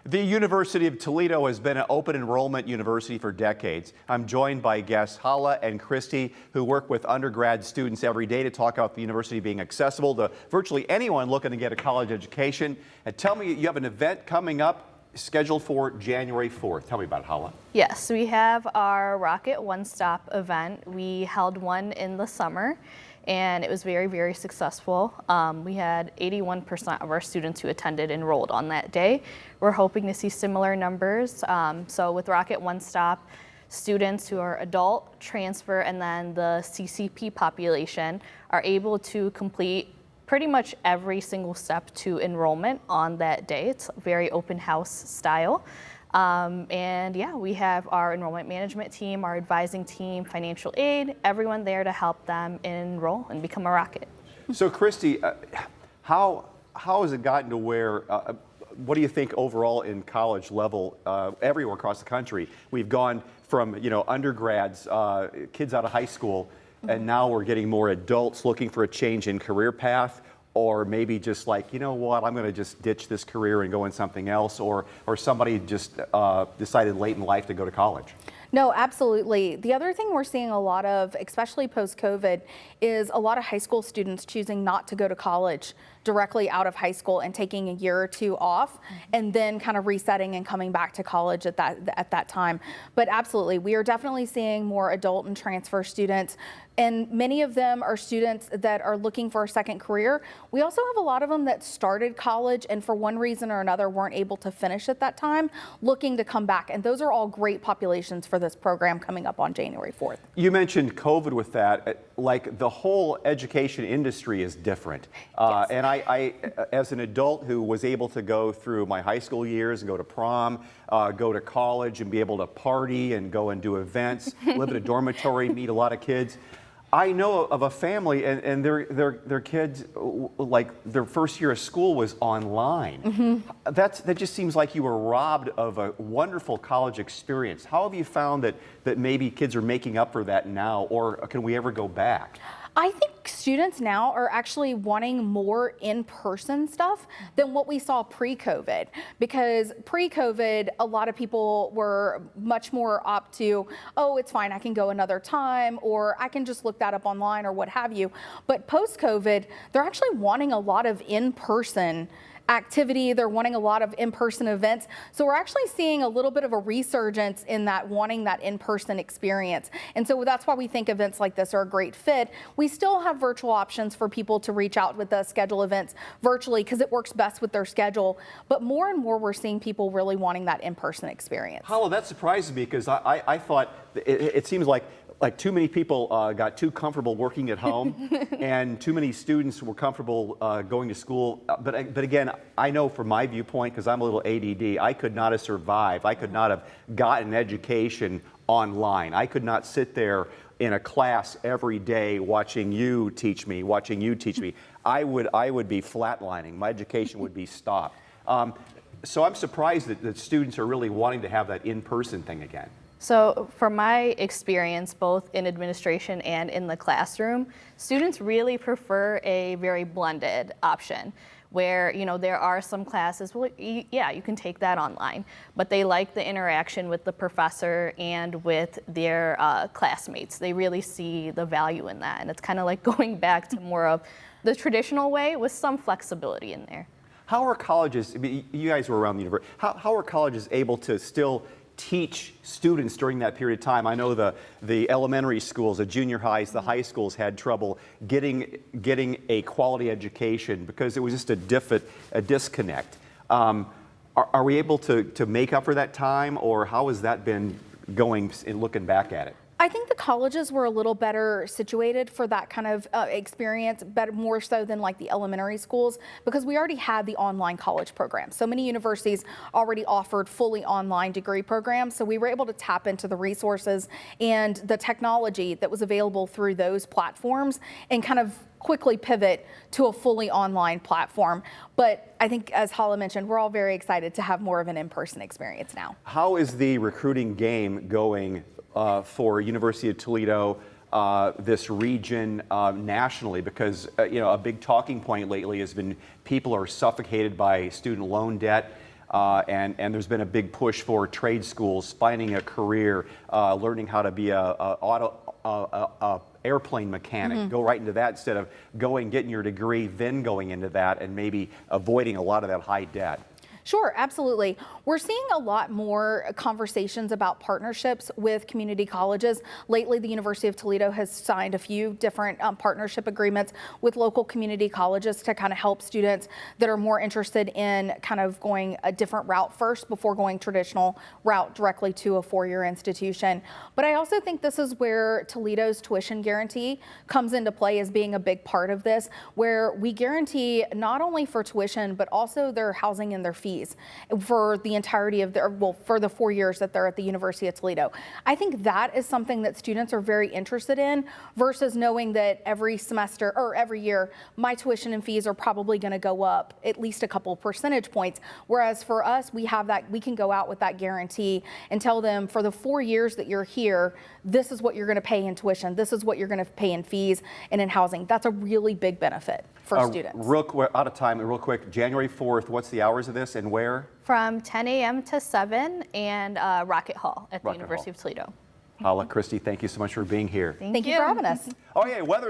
The University of Toledo has been an open enrollment university for decades. I'm joined by guests Hala and Christy, who work with undergrad students every day to talk about the university being accessible to virtually anyone looking to get a college education. And tell me, you have an event coming up scheduled for January 4th. Tell me about it, Hala. Yes, we have our Rocket One Stop event. We held one in the summer, and it was very, very successful. We had 81% of our students who attended enrolled on that day. We're hoping to see similar numbers. So with Rocket One Stop, students who are adult, transfer, and then the CCP population are able to complete pretty much every single step to enrollment on that day. It's very open house style. And yeah, we have our enrollment management team, our advising team, financial aid, everyone there to help them enroll and become a Rocket. So Christy, how has it gotten to where, what do you think overall in college level, everywhere across the country, we've gone from, undergrads, kids out of high school, and now we're getting more adults looking for a change in career path, or maybe just like, you know what, I'm going to just ditch this career and go in something else, or somebody just decided late in life to go to college? No, absolutely. The other thing we're seeing a lot of, especially post-COVID, is a lot of high school students choosing not to go to college directly out of high school and taking a year or two off and then kind of resetting and coming back to college at that time. But absolutely, we are definitely seeing more adult and transfer students, and many of them are students that are looking for a second career. We also have a lot of them that started college and for one reason or another weren't able to finish at that time, looking to come back. And those are all great populations for this program coming up on January 4th. You mentioned COVID with that. Like, the whole education industry is different. Yes. And I, as an adult who was able to go through my high school years and go to prom, go to college and be able to party and go and do events, live in a dormitory, meet a lot of kids, I know of a family and their kids, like their first year of school was online. Mm-hmm. That just seems like you were robbed of a wonderful college experience. How have you found that maybe kids are making up for that now, or can we ever go back? I think students now are actually wanting more in-person stuff than what we saw pre-COVID, because pre-COVID, a lot of people were much more opt to, oh, it's fine, I can go another time, or I can just look that up online or what have you. But post-COVID, they're actually wanting a lot of in-person activity. They're wanting a lot of in-person events. So we're actually seeing a little bit of a resurgence in that, wanting that in-person experience. And so that's why we think events like this are a great fit. We still have virtual options for people to reach out with us, schedule events virtually, because it works best with their schedule. But more and more we're seeing people really wanting that in-person experience. Hala, that surprises me, because I thought it seems like too many people got too comfortable working at home and too many students were comfortable going to school. But again, I know from my viewpoint, because I'm a little ADD, I could not have survived. I could not have gotten an education online. I could not sit there in a class every day watching you teach me, I would be flatlining. My education would be stopped. So I'm surprised that students are really wanting to have that in-person thing again. So from my experience, both in administration and in the classroom, students really prefer a very blended option where, there are some classes, well, yeah, you can take that online, but they like the interaction with the professor and with their classmates. They really see the value in that. And it's kind of like going back to more of the traditional way with some flexibility in there. How are colleges, you guys were around the university, how are colleges able to still teach students during that period of time? I know the elementary schools, the junior highs, the high schools had trouble getting a quality education because it was just a disconnect. Are we able to make up for that time, or how has that been going in looking back at it? I think the colleges were a little better situated for that kind of experience, more so than like the elementary schools, because we already had the online college program. So many universities already offered fully online degree programs, so we were able to tap into the resources and the technology that was available through those platforms and kind of quickly pivot to a fully online platform. But I think, as Hala mentioned, we're all very excited to have more of an in-person experience now. How is the recruiting game going for University of Toledo, this region nationally? Because a big talking point lately has been people are suffocated by student loan debt. and there's been a big push for trade schools, finding a career, learning how to be a airplane mechanic, go right into that instead of getting your degree, then going into that and maybe avoiding a lot of that high debt. Sure, absolutely. We're seeing a lot more conversations about partnerships with community colleges. Lately, the University of Toledo has signed a few different partnership agreements with local community colleges to kind of help students that are more interested in kind of going a different route first before going traditional route directly to a four-year institution. But I also think this is where Toledo's tuition guarantee comes into play as being a big part of this, where we guarantee not only for tuition, but also their housing and their fees for the entirety of for the 4 years that they're at the University of Toledo. I think that is something that students are very interested in versus knowing that every semester or every year, my tuition and fees are probably going to go up at least a couple percentage points. Whereas for us, we have that, we can go out with that guarantee and tell them for the 4 years that you're here, this is what you're going to pay in tuition. This is what you're going to pay in fees and in housing. That's a really big benefit for students. Real quick, out of time, real quick, January 4th, what's the hours of this and where? From 10 a.m. to 7 and Rocket Hall at the Rocket University Hall. of Toledo. Hala, Christy, thank you so much for being here. Thank you for having us. Oh yeah, weather.